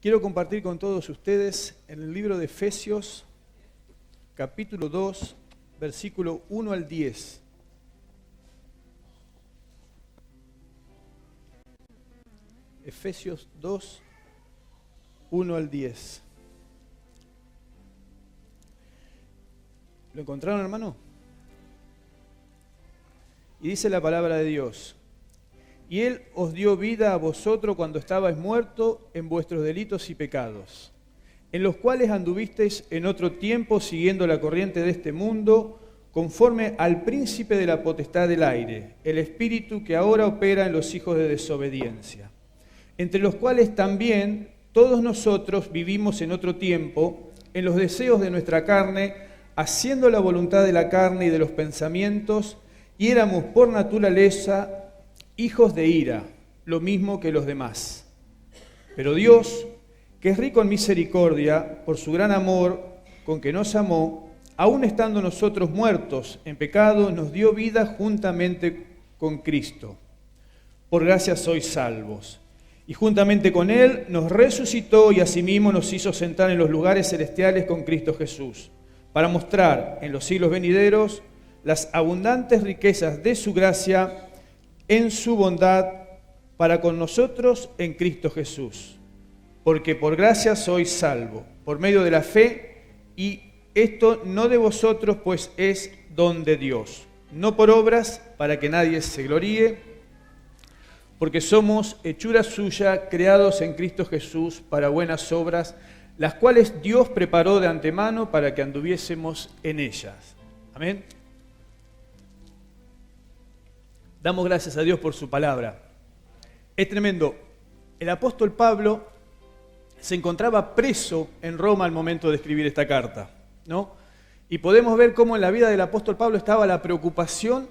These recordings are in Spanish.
Quiero compartir con todos ustedes en el libro de Efesios, capítulo 2, versículo 1 al 10. Efesios 2, 1 al 10. ¿Lo encontraron, hermano? Y dice la palabra de Dios: y Él os dio vida a vosotros cuando estabais muertos en vuestros delitos y pecados, en los cuales anduvisteis en otro tiempo siguiendo la corriente de este mundo, conforme al príncipe de la potestad del aire, el espíritu que ahora opera en los hijos de desobediencia, entre los cuales también todos nosotros vivimos en otro tiempo, en los deseos de nuestra carne, haciendo la voluntad de la carne y de los pensamientos, y éramos por naturaleza hijos de ira, lo mismo que los demás. Pero Dios, que es rico en misericordia, por su gran amor con que nos amó, aun estando nosotros muertos en pecado, nos dio vida juntamente con Cristo. Por gracia sois salvos. Y juntamente con Él nos resucitó y asimismo nos hizo sentar en los lugares celestiales con Cristo Jesús, para mostrar en los siglos venideros las abundantes riquezas de su gracia en su bondad para con nosotros en Cristo Jesús. Porque por gracia sois salvos, por medio de la fe, y esto no de vosotros, pues es don de Dios, no por obras, para que nadie se gloríe, porque somos hechura suya, creados en Cristo Jesús para buenas obras, las cuales Dios preparó de antemano para que anduviésemos en ellas. Amén. Damos gracias a Dios por su palabra. Es tremendo. El apóstol Pablo se encontraba preso en Roma al momento de escribir esta carta, ¿no? Y podemos ver cómo en la vida del apóstol Pablo estaba la preocupación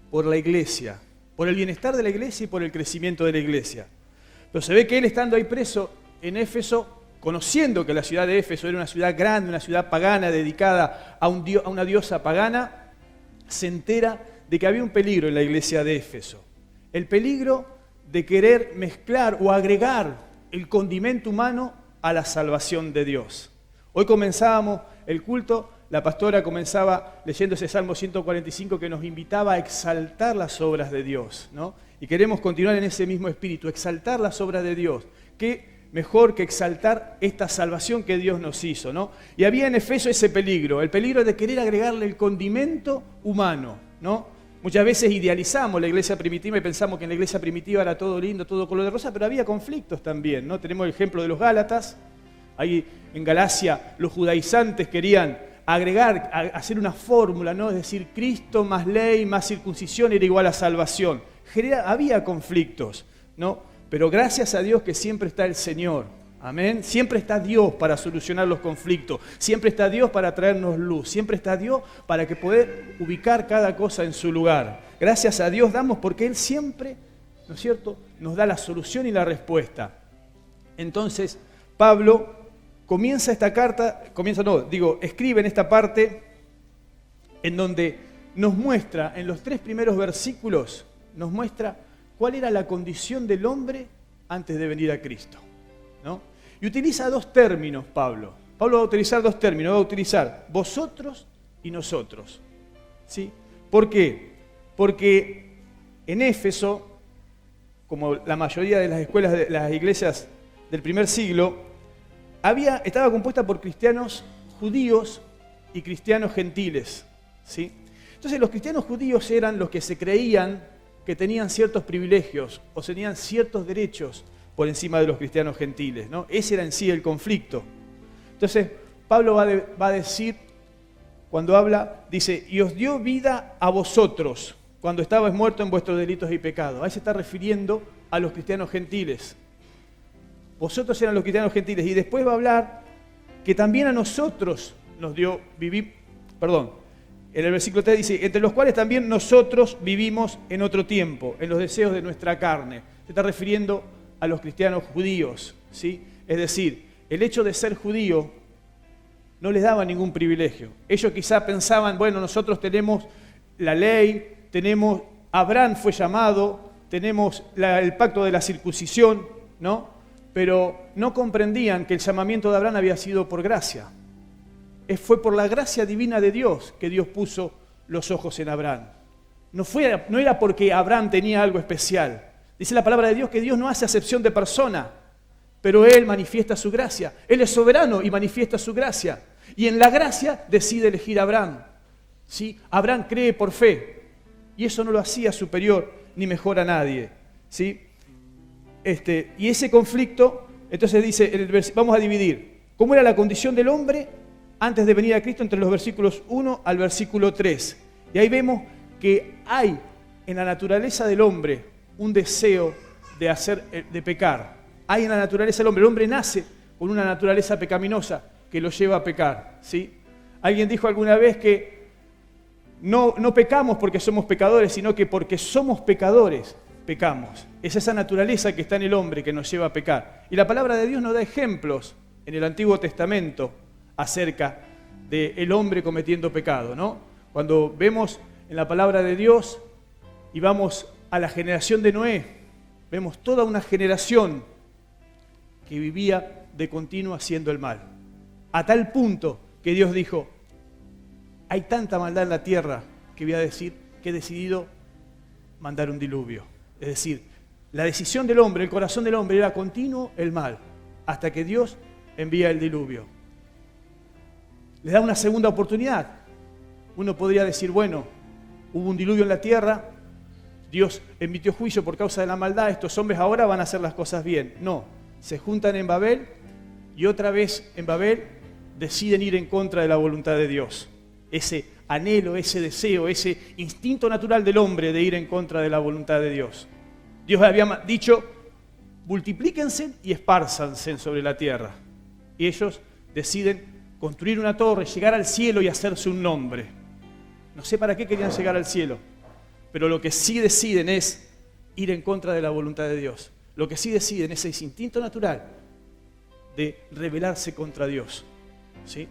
por la iglesia, por el bienestar de la iglesia y por el crecimiento de la iglesia. Pero se ve que él, estando ahí preso en Éfeso, conociendo que la ciudad de Éfeso era una ciudad grande, una ciudad pagana dedicada a una diosa pagana, se entera de que había un peligro en la iglesia de Éfeso. El peligro de querer mezclar o agregar el condimento humano a la salvación de Dios. Hoy comenzábamos el culto, la pastora comenzaba leyendo ese Salmo 145 que nos invitaba a exaltar las obras de Dios, ¿no? Y queremos continuar en ese mismo espíritu, exaltar las obras de Dios. ¿Qué mejor que exaltar esta salvación que Dios nos hizo, ¿no? Y había en Efeso ese peligro, el peligro de querer agregarle el condimento humano, ¿no? Muchas veces idealizamos la iglesia primitiva y pensamos que en la iglesia primitiva era todo lindo, todo color de rosa, pero había conflictos también, ¿no? Tenemos el ejemplo de los Gálatas. Ahí en Galacia los judaizantes querían agregar, hacer una fórmula, ¿no? Es decir, Cristo más ley, más circuncisión era igual a salvación. Había conflictos, ¿no? Pero gracias a Dios que siempre está el Señor. Amén. Siempre está Dios para solucionar los conflictos. Siempre está Dios para traernos luz. Siempre está Dios para que poder ubicar cada cosa en su lugar. Gracias a Dios damos porque Él siempre, ¿no es cierto?, nos da la solución y la respuesta. Entonces, Pablo comienza esta carta, escribe en esta parte en donde nos muestra, en los 3 primeros versículos, nos muestra cuál era la condición del hombre antes de venir a Cristo, ¿no? Y utiliza 2 términos, Pablo. Pablo va a utilizar 2 términos, va a utilizar vosotros y nosotros, ¿sí? ¿Por qué? Porque en Éfeso, como la mayoría de las escuelas de las iglesias del primer siglo, estaba compuesta por cristianos judíos y cristianos gentiles, ¿sí? Entonces los cristianos judíos eran los que se creían que tenían ciertos privilegios o tenían ciertos derechos por encima de los cristianos gentiles, ¿no? Ese era en sí el conflicto. Entonces, Pablo va a decir, cuando habla, dice, y os dio vida a vosotros cuando estabais muertos en vuestros delitos y pecados. Ahí se está refiriendo a los cristianos gentiles. Vosotros eran los cristianos gentiles. Y después va a hablar que también a nosotros nos dio vivir, en el versículo 3 dice, entre los cuales también nosotros vivimos en otro tiempo, en los deseos de nuestra carne. Se está refiriendo a los cristianos judíos, ¿sí? Es decir, el hecho de ser judío no les daba ningún privilegio. Ellos quizá pensaban, bueno, nosotros tenemos la ley, Abraham fue llamado, tenemos el pacto de la circuncisión, ¿no? pero no comprendían que el llamamiento de Abraham había sido por gracia. Fue por la gracia divina de Dios que Dios puso los ojos en Abraham. No era porque Abraham tenía algo especial. Dice la palabra de Dios que Dios no hace acepción de persona, pero Él manifiesta su gracia. Él es soberano y manifiesta su gracia. Y en la gracia decide elegir a Abraham. ¿Sí? Abraham cree por fe. Y eso no lo hacía superior ni mejor a nadie. ¿Sí? Y ese conflicto, entonces dice, vamos a dividir. ¿Cómo era la condición del hombre antes de venir a Cristo? Entre los versículos 1 al versículo 3. Y ahí vemos que hay en la naturaleza del hombre un deseo de pecar. Hay en la naturaleza del hombre. El hombre nace con una naturaleza pecaminosa que lo lleva a pecar. ¿Sí? Alguien dijo alguna vez que no pecamos porque somos pecadores, sino que porque somos pecadores pecamos. Es esa naturaleza que está en el hombre que nos lleva a pecar. Y la palabra de Dios nos da ejemplos en el Antiguo Testamento acerca del hombre cometiendo pecado, ¿no? Cuando vemos en la palabra de Dios y vamos a la generación de Noé, vemos toda una generación que vivía de continuo haciendo el mal. A tal punto que Dios dijo, hay tanta maldad en la tierra que he decidido mandar un diluvio. Es decir, la decisión del hombre, el corazón del hombre era continuo el mal, hasta que Dios envía el diluvio. Les da una segunda oportunidad. Uno podría decir, bueno, hubo un diluvio en la tierra, Dios emitió juicio por causa de la maldad, estos hombres ahora van a hacer las cosas bien. No, se juntan en Babel y otra vez en Babel deciden ir en contra de la voluntad de Dios. Ese anhelo, ese deseo, ese instinto natural del hombre de ir en contra de la voluntad de Dios. Dios había dicho, multiplíquense y espárzanse sobre la tierra. Y ellos deciden construir una torre, llegar al cielo y hacerse un nombre. No sé para qué querían llegar al cielo, pero lo que sí deciden es ir en contra de la voluntad de Dios. Lo que sí deciden es ese instinto natural de rebelarse contra Dios. ¿Sí?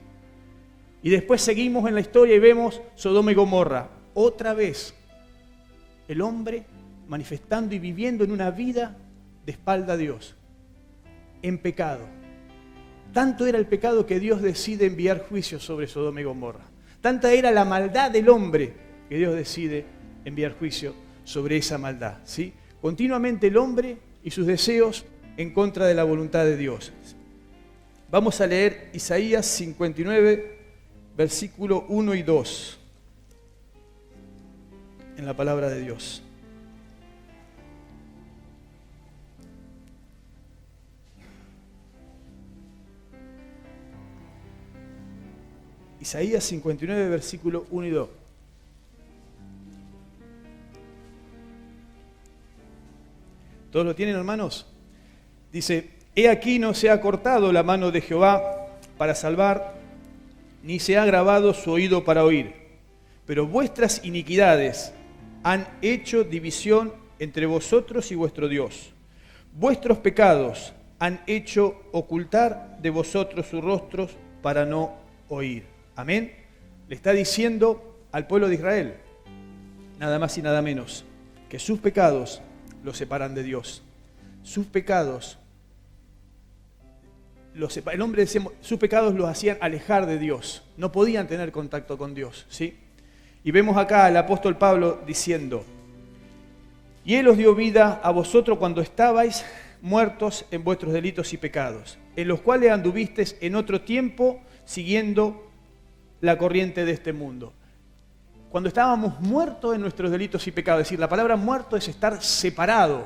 Y después seguimos en la historia y vemos Sodoma y Gomorra. Otra vez, el hombre manifestando y viviendo en una vida de espalda a Dios, en pecado. Tanto era el pecado que Dios decide enviar juicio sobre Sodoma y Gomorra. Tanta era la maldad del hombre que Dios decide enviar juicio sobre esa maldad. ¿Sí? Continuamente el hombre y sus deseos en contra de la voluntad de Dios. Vamos a leer Isaías 59, versículo 1 y 2, en la palabra de Dios. Isaías 59, versículo 1 y 2. ¿Todos lo tienen, hermanos? Dice, he aquí no se ha cortado la mano de Jehová para salvar, ni se ha agravado su oído para oír. Pero vuestras iniquidades han hecho división entre vosotros y vuestro Dios. Vuestros pecados han hecho ocultar de vosotros sus rostros para no oír. Amén. Le está diciendo al pueblo de Israel, nada más y nada menos, que sus pecados los separan de Dios. Sus pecados el hombre, decíamos, sus pecados los hacían alejar de Dios. No podían tener contacto con Dios, ¿sí? Y vemos acá al apóstol Pablo diciendo, y Él os dio vida a vosotros cuando estabais muertos en vuestros delitos y pecados, en los cuales anduvisteis en otro tiempo siguiendo la corriente de este mundo. Cuando estábamos muertos en nuestros delitos y pecados, es decir, la palabra muerto es estar separado.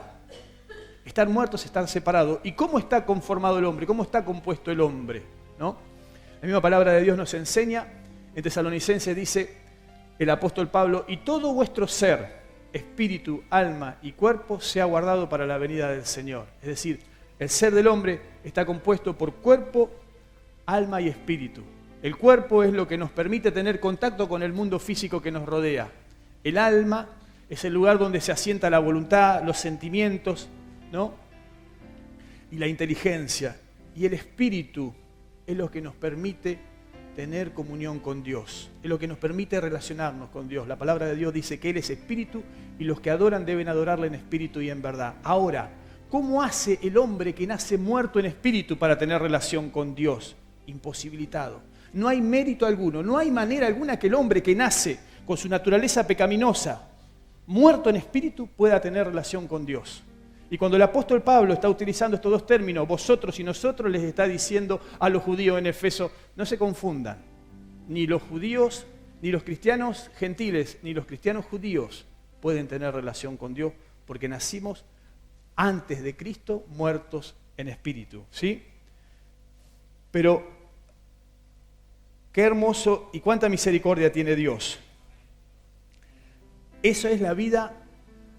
Estar muerto es estar separado. ¿Y cómo está conformado el hombre? ¿Cómo está compuesto el hombre? ¿No? La misma palabra de Dios nos enseña, en Tesalonicenses dice el apóstol Pablo, y todo vuestro ser, espíritu, alma y cuerpo, sea guardado para la venida del Señor. Es decir, el ser del hombre está compuesto por cuerpo, alma y espíritu. El cuerpo es lo que nos permite tener contacto con el mundo físico que nos rodea. El alma es el lugar donde se asienta la voluntad, los sentimientos, ¿no? Y la inteligencia. Y el espíritu es lo que nos permite tener comunión con Dios. Es lo que nos permite relacionarnos con Dios. La palabra de Dios dice que Él es espíritu y los que adoran deben adorarle en espíritu y en verdad. Ahora, ¿Cómo hace el hombre que nace muerto en espíritu para tener relación con Dios? Imposibilitado. No hay mérito alguno, no hay manera alguna que el hombre que nace con su naturaleza pecaminosa, muerto en espíritu, pueda tener relación con Dios. Y cuando el apóstol Pablo está utilizando estos dos términos, vosotros y nosotros, les está diciendo a los judíos en Efeso, no se confundan, ni los judíos, ni los cristianos gentiles, ni los cristianos judíos pueden tener relación con Dios, porque nacimos antes de Cristo muertos en espíritu, ¿sí? Pero qué hermoso y cuánta misericordia tiene Dios. Eso es la vida,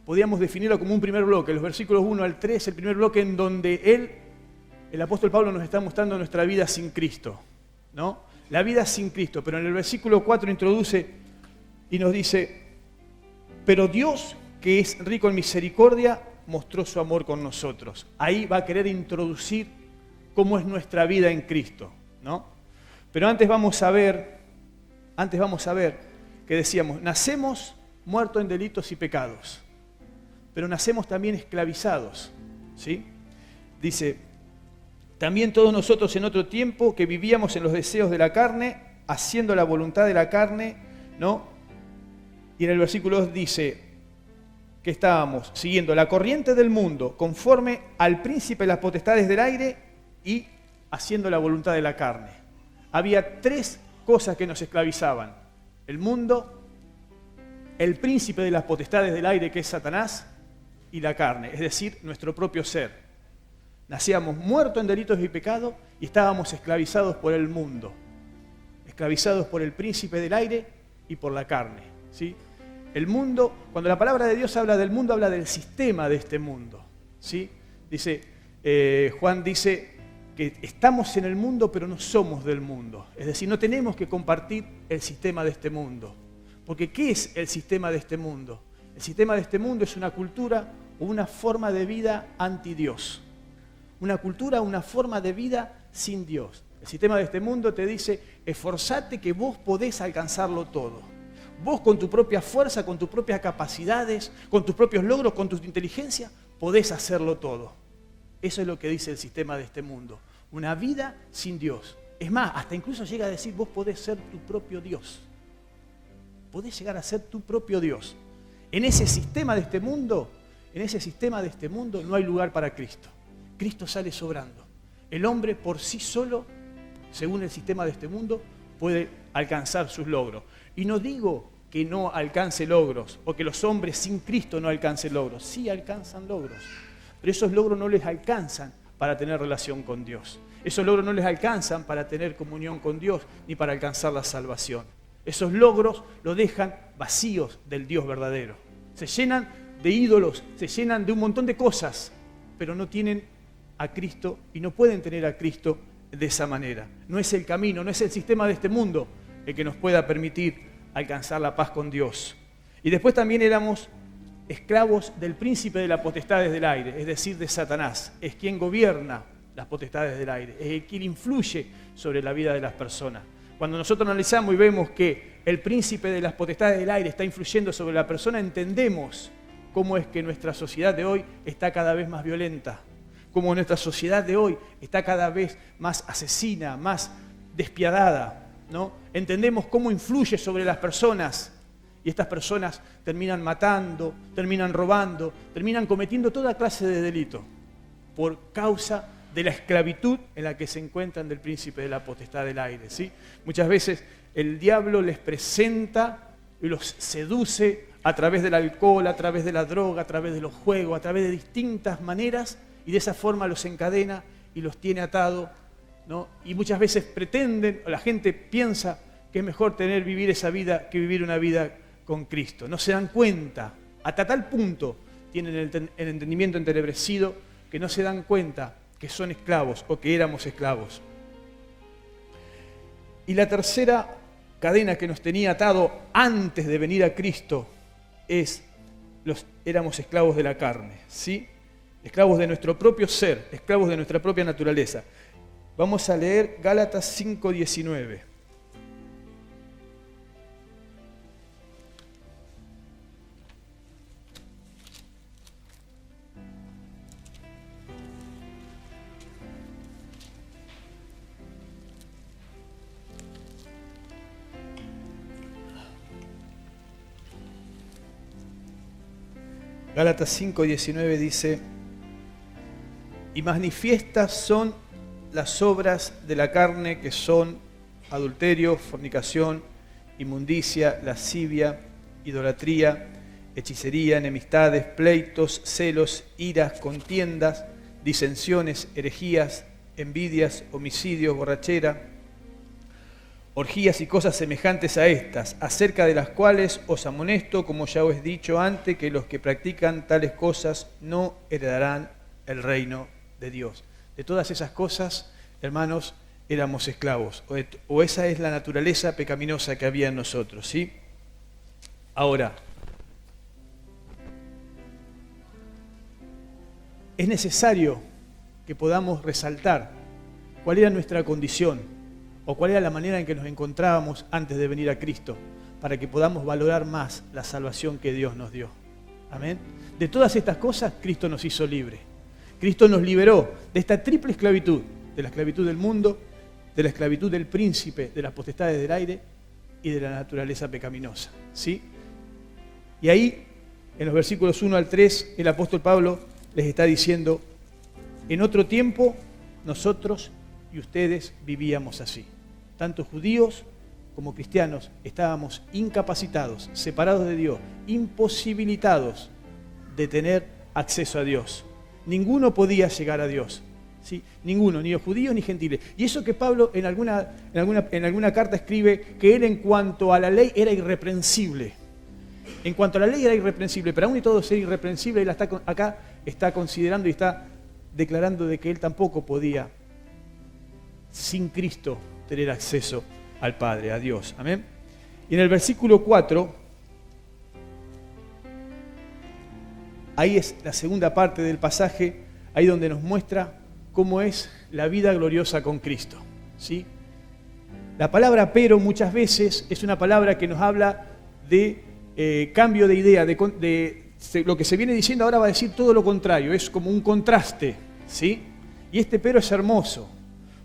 podríamos definirlo como un primer bloque, los versículos 1 al 3, el primer bloque en donde el apóstol Pablo nos está mostrando nuestra vida sin Cristo, ¿no? La vida sin Cristo, pero en el versículo 4 introduce y nos dice, pero Dios, que es rico en misericordia, mostró su amor con nosotros. Ahí va a querer introducir cómo es nuestra vida en Cristo, ¿no? Pero antes vamos a ver que decíamos, nacemos muertos en delitos y pecados, pero nacemos también esclavizados, ¿sí? Dice, también todos nosotros en otro tiempo que vivíamos en los deseos de la carne, haciendo la voluntad de la carne, ¿no? Y en el versículo 2 dice que estábamos siguiendo la corriente del mundo conforme al príncipe de las potestades del aire y haciendo la voluntad de la carne. Había tres cosas que nos esclavizaban: el mundo, el príncipe de las potestades del aire, que es Satanás, y la carne, es decir, nuestro propio ser. Nacíamos muertos en delitos y pecados y estábamos esclavizados por el mundo, esclavizados por el príncipe del aire y por la carne, ¿sí? El mundo, cuando la palabra de Dios habla del mundo, habla del sistema de este mundo, ¿sí? Juan dice que estamos en el mundo, pero no somos del mundo. Es decir, no tenemos que compartir el sistema de este mundo. Porque ¿qué es el sistema de este mundo? El sistema de este mundo es una cultura o una forma de vida anti-Dios. Una cultura, una forma de vida sin Dios. El sistema de este mundo te dice, esforzate que vos podés alcanzarlo todo. Vos con tu propia fuerza, con tus propias capacidades, con tus propios logros, con tu inteligencia, podés hacerlo todo. Eso es lo que dice el sistema de este mundo. Una vida sin Dios. Es más, hasta incluso llega a decir, vos podés ser tu propio Dios. Podés llegar a ser tu propio Dios. En ese sistema de este mundo, no hay lugar para Cristo. Cristo sale sobrando. El hombre por sí solo, según el sistema de este mundo, puede alcanzar sus logros. Y no digo que no alcance logros, o que los hombres sin Cristo no alcancen logros. Sí alcanzan logros, pero esos logros no les alcanzan para tener relación con Dios. Esos logros no les alcanzan para tener comunión con Dios, ni para alcanzar la salvación. Esos logros los dejan vacíos del Dios verdadero. Se llenan de ídolos, se llenan de un montón de cosas, pero no tienen a Cristo y no pueden tener a Cristo de esa manera. No es el camino, no es el sistema de este mundo el que nos pueda permitir alcanzar la paz con Dios. Y después también éramos esclavos del príncipe de las potestades del aire, es decir, de Satanás. Es quien gobierna las potestades del aire, es quien influye sobre la vida de las personas. Cuando nosotros analizamos y vemos que el príncipe de las potestades del aire está influyendo sobre la persona, entendemos cómo es que nuestra sociedad de hoy está cada vez más violenta, cómo nuestra sociedad de hoy está cada vez más asesina, más despiadada, ¿no? Entendemos cómo influye sobre las personas y estas personas terminan matando, terminan robando, terminan cometiendo toda clase de delito por causa de la esclavitud en la que se encuentran del príncipe de la potestad del aire, ¿sí? Muchas veces el diablo les presenta y los seduce a través del alcohol, a través de la droga, a través de los juegos, a través de distintas maneras, y de esa forma los encadena y los tiene atados, ¿no? Y muchas veces pretenden, o la gente piensa que es mejor vivir esa vida que vivir una vida con Cristo. No se dan cuenta, hasta tal punto tienen el entendimiento entenebrecido que no se dan cuenta que son esclavos o que éramos esclavos. Y la tercera cadena que nos tenía atado antes de venir a Cristo éramos esclavos de la carne, ¿sí? Esclavos de nuestro propio ser, esclavos de nuestra propia naturaleza. Vamos a leer Gálatas 5:19. Gálatas 5:19 dice: y manifiestas son las obras de la carne, que son adulterio, fornicación, inmundicia, lascivia, idolatría, hechicería, enemistades, pleitos, celos, iras, contiendas, disensiones, herejías, envidias, homicidios, borrachera, orgías y cosas semejantes a estas, acerca de las cuales os amonesto, como ya os he dicho antes, que los que practican tales cosas no heredarán el reino de Dios. De todas esas cosas, hermanos, éramos esclavos, o esa es la naturaleza pecaminosa que había en nosotros, ¿sí? Ahora, es necesario que podamos resaltar cuál era nuestra condición o cuál era la manera en que nos encontrábamos antes de venir a Cristo, para que podamos valorar más la salvación que Dios nos dio. Amén. De todas estas cosas, Cristo nos hizo libre. Cristo nos liberó de esta triple esclavitud, de la esclavitud del mundo, de la esclavitud del príncipe, de las potestades del aire y de la naturaleza pecaminosa, ¿sí? Y ahí, en los versículos 1 al 3, el apóstol Pablo les está diciendo: en otro tiempo nosotros y ustedes vivíamos así. Tanto judíos como cristianos estábamos incapacitados, separados de Dios, imposibilitados de tener acceso a Dios. Ninguno podía llegar a Dios, ¿sí? Ninguno, ni los judíos ni gentiles. Y eso que Pablo en alguna carta escribe que él en cuanto a la ley era irreprensible. En cuanto a la ley era irreprensible, pero aún y todo ser irreprensible, él acá está considerando y está declarando de que él tampoco podía, sin Cristo, tener acceso al Padre, a Dios. Amén. Y en el versículo 4, ahí es la segunda parte del pasaje, ahí donde nos muestra cómo es la vida gloriosa con Cristo, ¿sí? La palabra pero muchas veces es una palabra que nos habla de cambio de idea, de lo que se viene diciendo ahora va a decir todo lo contrario, es como un contraste, ¿sí? Y este pero es hermoso,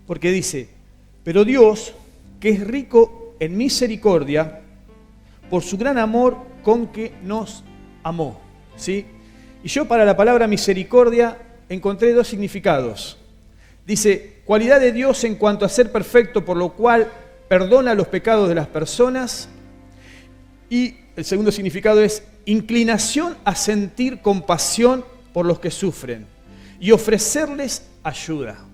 porque dice: pero Dios, que es rico en misericordia, por su gran amor con que nos amó, ¿sí? Y yo para la palabra misericordia encontré dos significados. Dice, cualidad de Dios en cuanto a ser perfecto, por lo cual perdona los pecados de las personas. Y el segundo significado es inclinación a sentir compasión por los que sufren y ofrecerles ayuda.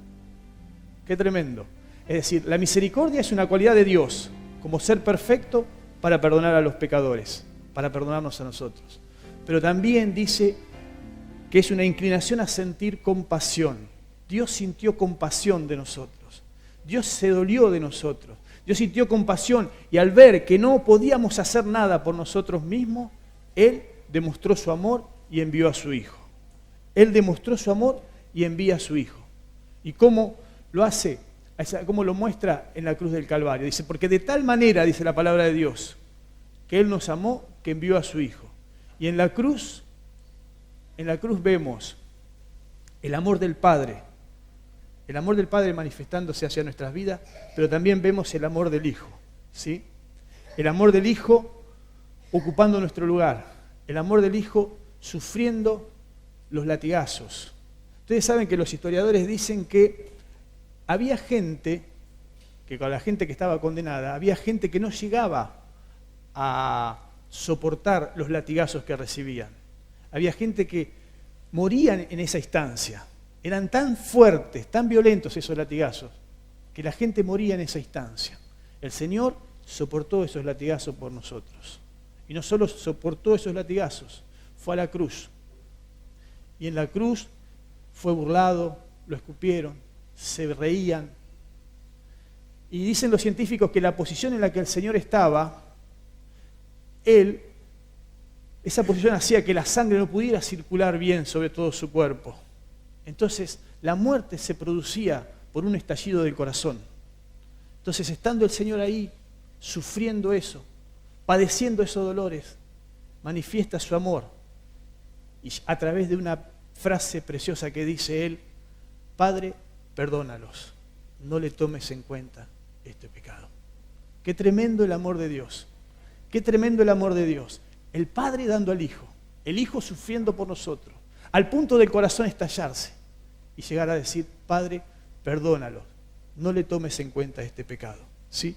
Qué tremendo. Es decir, la misericordia es una cualidad de Dios, como ser perfecto para perdonar a los pecadores, para perdonarnos a nosotros. Pero también dice que es una inclinación a sentir compasión. Dios sintió compasión de nosotros. Dios se dolió de nosotros. Dios sintió compasión y al ver que no podíamos hacer nada por nosotros mismos, Él demostró su amor y envió a su Hijo. Él demostró su amor y envía a su Hijo. ¿Y cómo lo hace? ¿Cómo lo muestra en la cruz del Calvario? Dice, porque de tal manera, dice la palabra de Dios, que Él nos amó, que envió a su Hijo. Y en la cruz vemos el amor del Padre manifestándose hacia nuestras vidas, pero también vemos el amor del Hijo, ¿sí? El amor del Hijo ocupando nuestro lugar, el amor del Hijo sufriendo los latigazos. Ustedes saben que los historiadores dicen que había gente, que con la gente que estaba condenada, había gente que no llegaba a soportar los latigazos que recibían. Había gente que morían en esa instancia. Eran tan fuertes, tan violentos esos latigazos, que la gente moría en esa instancia. El Señor soportó esos latigazos por nosotros. Y no solo soportó esos latigazos, fue a la cruz. Y en la cruz fue burlado, lo escupieron, se reían. Y dicen los científicos que la posición en la que el Señor estaba, esa posición hacía que la sangre no pudiera circular bien sobre todo su cuerpo. Entonces, la muerte se producía por un estallido del corazón. Entonces, estando el Señor ahí, sufriendo eso, padeciendo esos dolores, manifiesta su amor. Y a través de una frase preciosa que dice Él: Padre, perdónalos, no le tomes en cuenta este pecado. Qué tremendo el amor de Dios. Qué tremendo el amor de Dios. El Padre dando al Hijo. el Hijo sufriendo por nosotros, al punto del corazón estallarse y llegar a decir, Padre, perdónalo, no le tomes en cuenta este pecado. ¿Sí?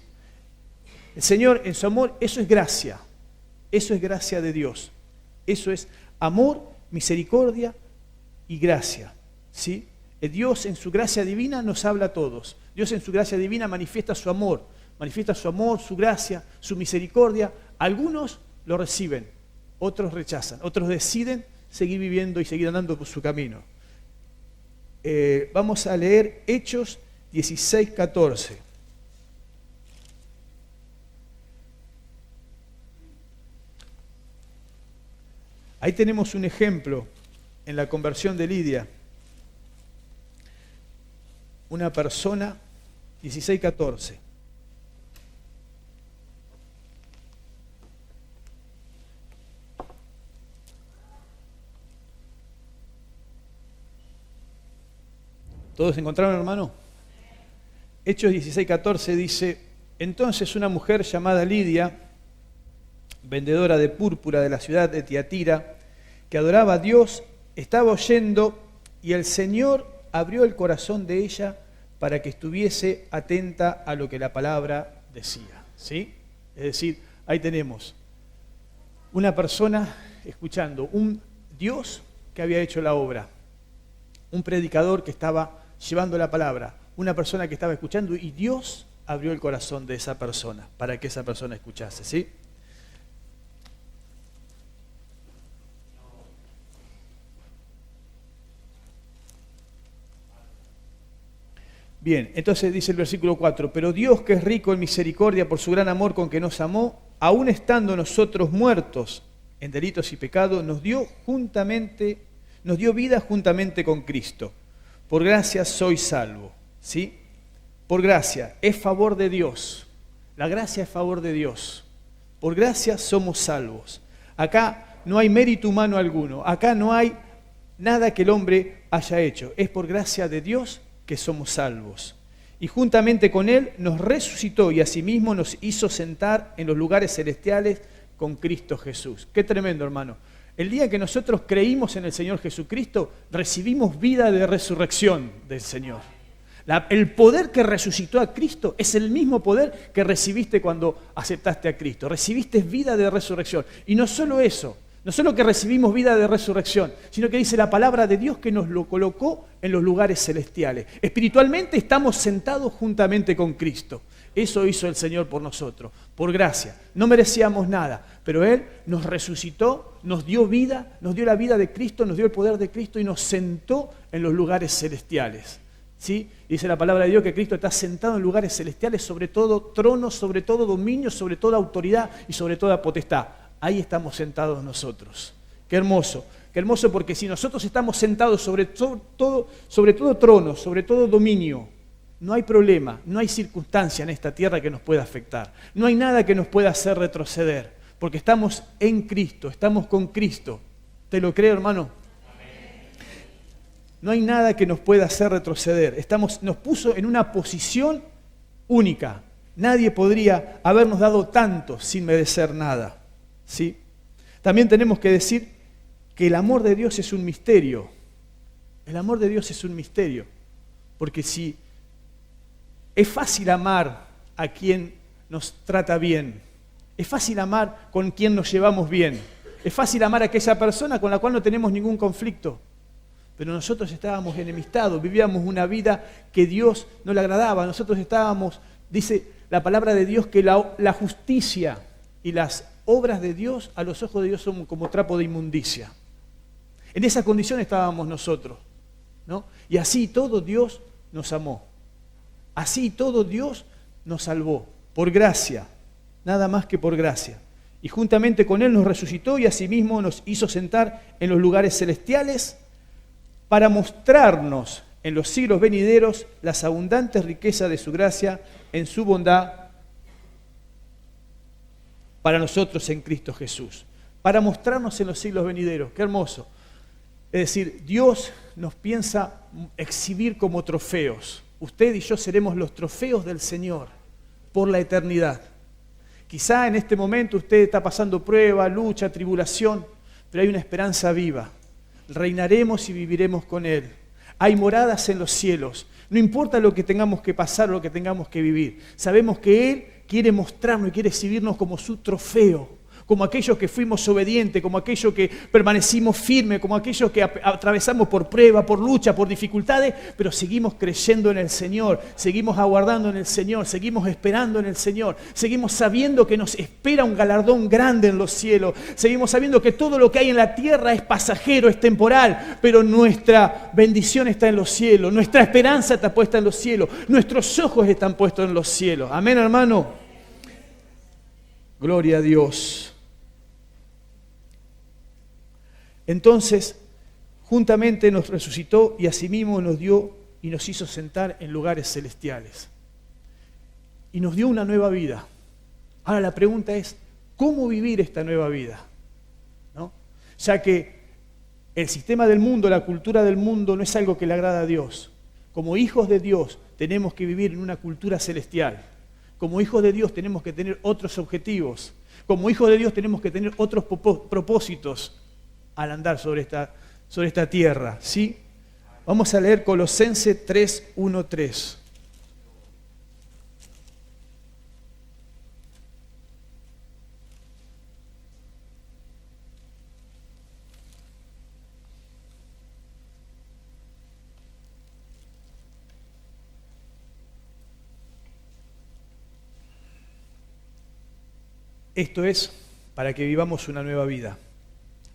El Señor en su amor, eso es gracia de Dios, eso es amor, misericordia y gracia. ¿Sí? Dios en su gracia divina nos habla a todos, Dios en su gracia divina manifiesta su amor, su gracia, su misericordia. Algunos lo reciben, otros rechazan, otros deciden seguir viviendo y seguir andando por su camino. Vamos a leer Hechos 16:14. Ahí tenemos un ejemplo en la conversión de Lidia. Una persona, 16:14. ¿Todos encontraron, hermano? Hechos 16:14 dice, entonces una mujer llamada Lidia, vendedora de púrpura de la ciudad de Tiatira, que adoraba a Dios, estaba oyendo y el Señor abrió el corazón de ella para que estuviese atenta a lo que la palabra decía. ¿Sí? Es decir, ahí tenemos una persona escuchando, un Dios que había hecho la obra, un predicador que estaba llevando la palabra, una persona que estaba escuchando y Dios abrió el corazón de esa persona para que esa persona escuchase. ¿Sí? Bien, entonces dice el versículo 4, pero Dios que es rico en misericordia por su gran amor con que nos amó, aun estando nosotros muertos en delitos y pecados, nos dio vida juntamente con Cristo. Por gracia soy salvo, ¿sí? Por gracia, es favor de Dios. La gracia es favor de Dios. Por gracia somos salvos. Acá no hay mérito humano alguno, acá no hay nada que el hombre haya hecho. Es por gracia de Dios que somos salvos. Y juntamente con Él nos resucitó y asimismo nos hizo sentar en los lugares celestiales con Cristo Jesús. Qué tremendo, hermano. El día que nosotros creímos en el Señor Jesucristo, recibimos vida de resurrección del Señor. El poder que resucitó a Cristo es el mismo poder que recibiste cuando aceptaste a Cristo. Recibiste vida de resurrección. Y no solo eso, no solo que recibimos vida de resurrección, sino que dice la palabra de Dios que nos lo colocó en los lugares celestiales. Espiritualmente estamos sentados juntamente con Cristo. Eso hizo el Señor por nosotros, por gracia. No merecíamos nada, pero Él nos resucitó, nos dio vida, nos dio la vida de Cristo, nos dio el poder de Cristo y nos sentó en los lugares celestiales. ¿Sí? Dice la palabra de Dios que Cristo está sentado en lugares celestiales, sobre todo trono, sobre todo dominio, sobre toda autoridad y sobre toda potestad. Ahí estamos sentados nosotros. Qué hermoso porque si nosotros estamos sentados sobre todo trono, sobre todo dominio, no hay problema, no hay circunstancia en esta tierra que nos pueda afectar. No hay nada que nos pueda hacer retroceder, porque estamos en Cristo, estamos con Cristo. ¿Te lo creo, hermano? No hay nada que nos pueda hacer retroceder. Nos puso en una posición única. Nadie podría habernos dado tanto sin merecer nada. ¿Sí? También tenemos que decir que el amor de Dios es un misterio. El amor de Dios es un misterio. Porque si es fácil amar a quien nos trata bien, es fácil amar con quien nos llevamos bien, es fácil amar a aquella persona con la cual no tenemos ningún conflicto. Pero nosotros estábamos enemistados, vivíamos una vida que Dios no le agradaba. Nosotros estábamos, dice la palabra de Dios, que la justicia y las obras de Dios a los ojos de Dios son como trapo de inmundicia. En esa condición estábamos nosotros, ¿no? Y así todo Dios nos amó. Así todo Dios nos salvó, por gracia, nada más que por gracia. Y juntamente con Él nos resucitó y asimismo nos hizo sentar en los lugares celestiales para mostrarnos en los siglos venideros las abundantes riquezas de su gracia en su bondad para nosotros en Cristo Jesús. Para mostrarnos en los siglos venideros. Qué hermoso. Es decir, Dios nos piensa exhibir como trofeos. Usted y yo seremos los trofeos del Señor por la eternidad. Quizá en este momento usted está pasando prueba, lucha, tribulación, pero hay una esperanza viva. Reinaremos y viviremos con Él. Hay moradas en los cielos. No importa lo que tengamos que pasar, lo que tengamos que vivir. Sabemos que Él quiere mostrarnos y quiere exhibirnos como su trofeo, como aquellos que fuimos obedientes, como aquellos que permanecimos firmes, como aquellos que atravesamos por prueba, por lucha, por dificultades, pero seguimos creyendo en el Señor, seguimos aguardando en el Señor, seguimos esperando en el Señor, seguimos sabiendo que nos espera un galardón grande en los cielos, seguimos sabiendo que todo lo que hay en la tierra es pasajero, es temporal, pero nuestra bendición está en los cielos, nuestra esperanza está puesta en los cielos, nuestros ojos están puestos en los cielos. Amén, hermano. Gloria a Dios. Entonces, juntamente nos resucitó y asimismo nos dio y nos hizo sentar en lugares celestiales. Y nos dio una nueva vida. Ahora la pregunta es, ¿cómo vivir esta nueva vida? ¿No? Ya que el sistema del mundo, la cultura del mundo no es algo que le agrada a Dios. Como hijos de Dios tenemos que vivir en una cultura celestial. Como hijos de Dios tenemos que tener otros objetivos. Como hijos de Dios tenemos que tener otros propósitos al andar sobre esta tierra, ¿sí? Vamos a leer Colosenses 3:1-3. Esto es para que vivamos una nueva vida.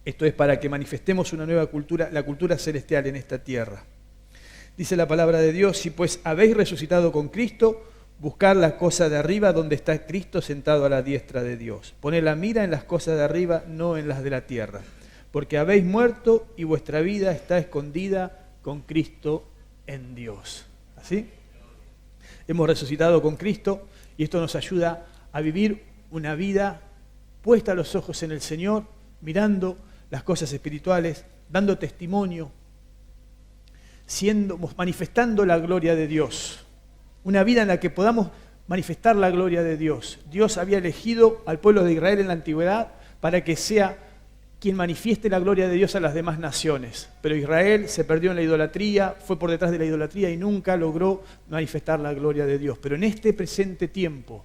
Esto es para que manifestemos una nueva cultura, la cultura celestial en esta tierra. Dice la palabra de Dios, si pues habéis resucitado con Cristo, buscad las cosas de arriba donde está Cristo sentado a la diestra de Dios. Poned la mira en las cosas de arriba, no en las de la tierra. Porque habéis muerto y vuestra vida está escondida con Cristo en Dios. ¿Así? Hemos resucitado con Cristo y esto nos ayuda a vivir una vida puesta los ojos en el Señor, mirando las cosas espirituales, dando testimonio, manifestando la gloria de Dios. Una vida en la que podamos manifestar la gloria de Dios. Dios había elegido al pueblo de Israel en la antigüedad para que sea quien manifieste la gloria de Dios a las demás naciones. Pero Israel se perdió en la idolatría, fue por detrás de la idolatría y nunca logró manifestar la gloria de Dios. Pero en este presente tiempo,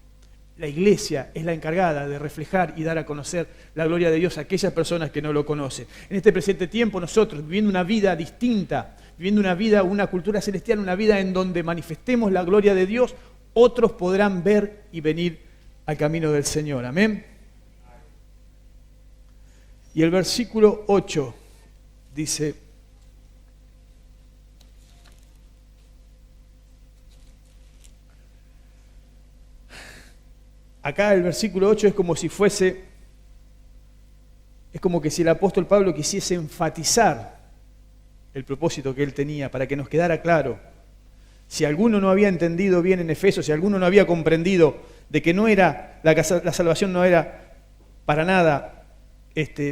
la iglesia es la encargada de reflejar y dar a conocer la gloria de Dios a aquellas personas que no lo conocen. En este presente tiempo nosotros, viviendo una vida distinta, viviendo una vida, una cultura celestial, una vida en donde manifestemos la gloria de Dios, otros podrán ver y venir al camino del Señor. Amén. Y el versículo 8 dice: acá el versículo 8 es como si el apóstol Pablo quisiese enfatizar el propósito que él tenía, para que nos quedara claro. Si alguno no había entendido bien en Efesios, si alguno no había comprendido de que no era la salvación no era para nada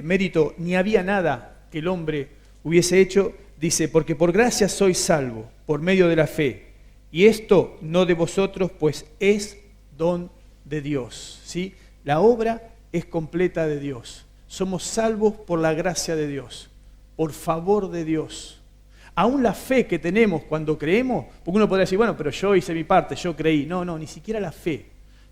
mérito, ni había nada que el hombre hubiese hecho, dice, porque por gracia sois salvo, por medio de la fe, y esto no de vosotros, pues es don de Dios, ¿sí? La obra es completa de Dios. Somos salvos por la gracia de Dios, por favor de Dios. Aún la fe que tenemos cuando creemos, porque uno podría decir, bueno, pero yo hice mi parte, yo creí. No, ni siquiera la fe,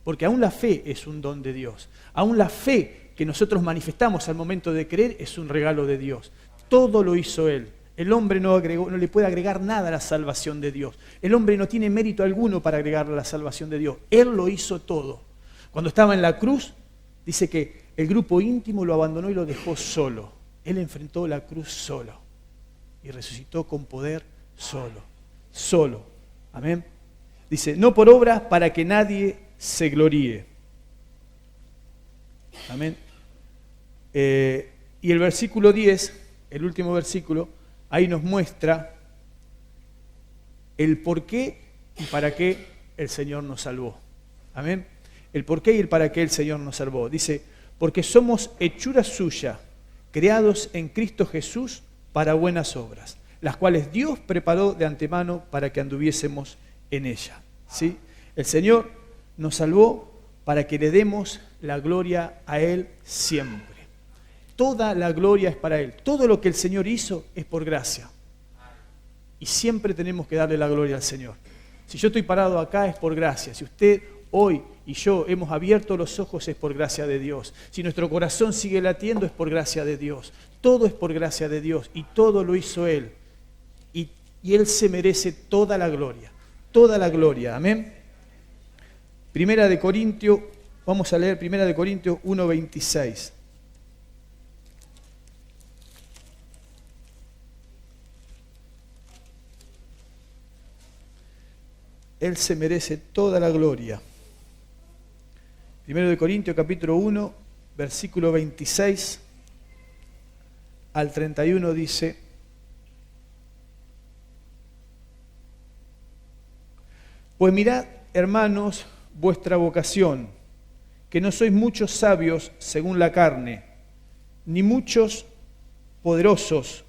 porque aún la fe es un don de Dios. Aún la fe que nosotros manifestamos al momento de creer es un regalo de Dios. Todo lo hizo Él. El hombre no le puede agregar nada a la salvación de Dios. El hombre no tiene mérito alguno para agregarle a la salvación de Dios. Él lo hizo todo. Cuando estaba en la cruz, dice que el grupo íntimo lo abandonó y lo dejó solo. Él enfrentó la cruz solo y resucitó con poder solo. Amén. Dice, no por obras para que nadie se gloríe. Amén. Y el versículo 10, el último versículo, ahí nos muestra el por qué y para qué el Señor nos salvó. Amén. El por qué y el para qué el Señor nos salvó. Dice, porque somos hechura suya, creados en Cristo Jesús para buenas obras, las cuales Dios preparó de antemano para que anduviésemos en ella. ¿Sí? El Señor nos salvó para que le demos la gloria a Él siempre. Toda la gloria es para Él. Todo lo que el Señor hizo es por gracia. Y siempre tenemos que darle la gloria al Señor. Si yo estoy parado acá es por gracia. Si usted hoy y yo hemos abierto los ojos es por gracia de Dios. Si nuestro corazón sigue latiendo es por gracia de Dios. Todo es por gracia de Dios y todo lo hizo Él. Y Él se merece toda la gloria. Toda la gloria. Amén. Primera de Corintios, vamos a leer Primera de Corintios 1:26. Él se merece toda la gloria. Primero de Corintios capítulo 1, versículo 26 al 31 dice: Pues mirad, hermanos, vuestra vocación, que no sois muchos sabios según la carne, ni muchos poderosos,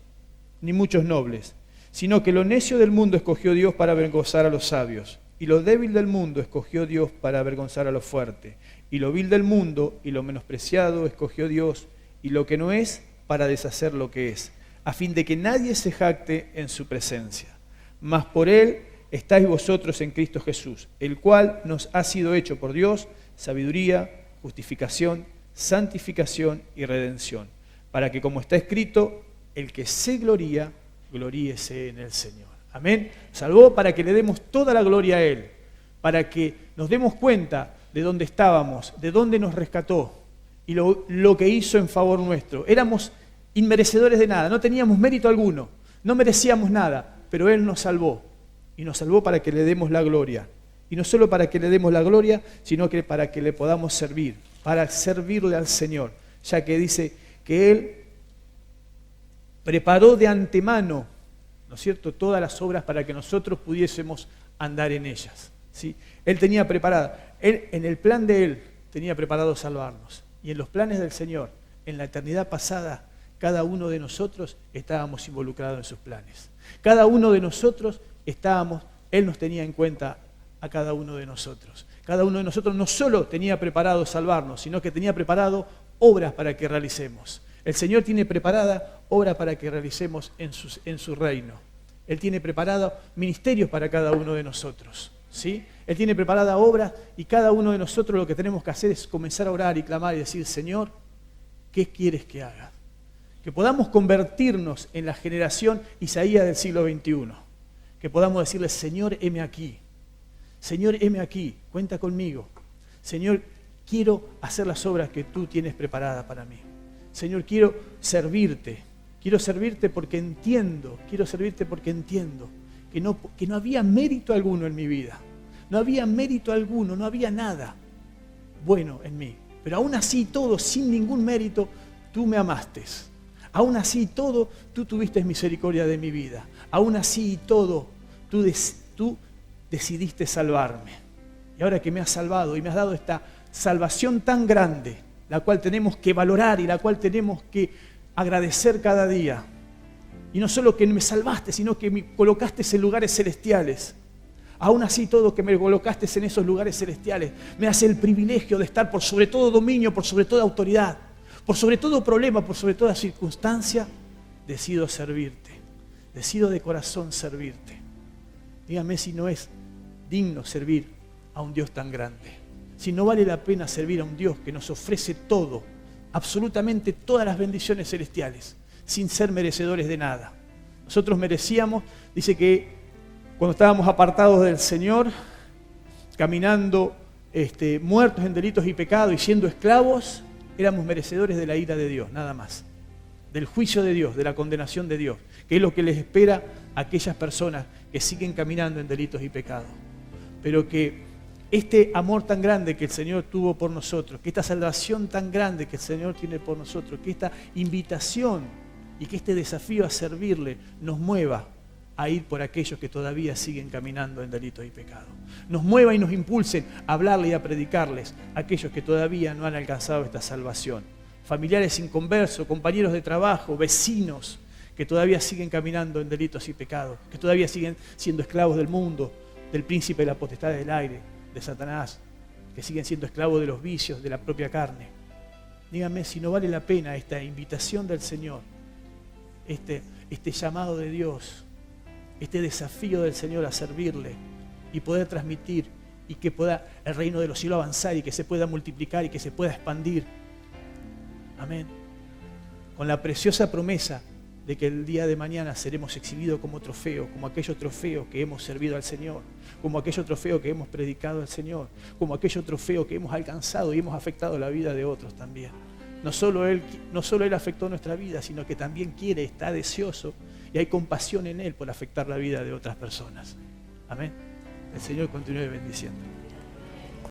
ni muchos nobles, sino que lo necio del mundo escogió Dios para avergonzar a los sabios, y lo débil del mundo escogió Dios para avergonzar a lo fuerte, y lo vil del mundo y lo menospreciado escogió Dios, y lo que no es, para deshacer lo que es, a fin de que nadie se jacte en su presencia. Mas por Él estáis vosotros en Cristo Jesús, el cual nos ha sido hecho por Dios sabiduría, justificación, santificación y redención, para que, como está escrito, el que se gloría, gloríese en el Señor. Amén. Salvó para que le demos toda la gloria a Él, para que nos demos cuenta de dónde estábamos, de dónde nos rescató y lo que hizo en favor nuestro. Éramos inmerecedores de nada, no teníamos mérito alguno, no merecíamos nada, pero Él nos salvó. Y nos salvó para que le demos la gloria. Y no solo para que le demos la gloria, sino que para que le podamos servir, para servirle al Señor, ya que dice que Él preparó de antemano, ¿no es cierto?, todas las obras para que nosotros pudiésemos andar en ellas, ¿sí? Él tenía preparada, en el plan de Él tenía preparado salvarnos. Y en los planes del Señor, en la eternidad pasada, cada uno de nosotros estábamos involucrados en sus planes. Cada uno de nosotros Él nos tenía en cuenta a cada uno de nosotros. Cada uno de nosotros no solo tenía preparado salvarnos, sino que tenía preparado obras para que realicemos. El Señor tiene preparada obra para que realicemos en su reino. Él tiene preparado ministerios para cada uno de nosotros, ¿sí? Él tiene preparada obras y cada uno de nosotros lo que tenemos que hacer es comenzar a orar y clamar y decir: Señor, ¿qué quieres que haga? Que podamos convertirnos en la generación Isaías del siglo XXI. Que podamos decirle: Señor, heme aquí. Señor, heme aquí. Cuenta conmigo. Señor, quiero hacer las obras que tú tienes preparadas para mí. Señor, quiero servirte. Quiero servirte porque entiendo. Quiero servirte porque entiendo que no había mérito alguno en mi vida. No había mérito alguno, no había nada bueno en mí. Pero aún así todo, sin ningún mérito, tú me amaste. Aún así todo, tú tuviste misericordia de mi vida. Aún así todo, tú decidiste salvarme. Y ahora que me has salvado y me has dado esta salvación tan grande, la cual tenemos que valorar y la cual tenemos que agradecer cada día. Y no solo que me salvaste, sino que me colocaste en lugares celestiales. Aún así todo, que me colocaste en esos lugares celestiales, me hace el privilegio de estar por sobre todo dominio, por sobre toda autoridad, por sobre todo problema, por sobre toda circunstancia. Decido servirte, decido de corazón servirte. Dígame si no es digno servir a un Dios tan grande, si no vale la pena servir a un Dios que nos ofrece todo, absolutamente todas las bendiciones celestiales, sin ser merecedores de nada. Nosotros merecíamos, dice que cuando estábamos apartados del Señor, caminando muertos en delitos y pecados y siendo esclavos, éramos merecedores de la ira de Dios, nada más. Del juicio de Dios, de la condenación de Dios, que es lo que les espera a aquellas personas que siguen caminando en delitos y pecados. Pero que este amor tan grande que el Señor tuvo por nosotros, que esta salvación tan grande que el Señor tiene por nosotros, que esta invitación y que este desafío a servirle nos mueva a ir por aquellos que todavía siguen caminando en delitos y pecados. Nos mueva y nos impulse a hablarle y a predicarles a aquellos que todavía no han alcanzado esta salvación. Familiares inconversos, compañeros de trabajo, vecinos que todavía siguen caminando en delitos y pecados, que todavía siguen siendo esclavos del mundo, del príncipe de la potestad del aire, de Satanás, que siguen siendo esclavos de los vicios de la propia carne. Díganme si no vale la pena esta invitación del Señor, este llamado de Dios, este desafío del Señor a servirle y poder transmitir y que pueda el reino de los cielos avanzar y que se pueda multiplicar y que se pueda expandir. Amén. Con la preciosa promesa de que el día de mañana seremos exhibidos como trofeo, como aquellos trofeos que hemos servido al Señor, como aquellos trofeos que hemos predicado al Señor, como aquellos trofeos que hemos alcanzado y hemos afectado la vida de otros también. No solo Él afectó nuestra vida, sino que también quiere, está deseoso y hay compasión en Él por afectar la vida de otras personas. Amén. El Señor continúe bendiciendo.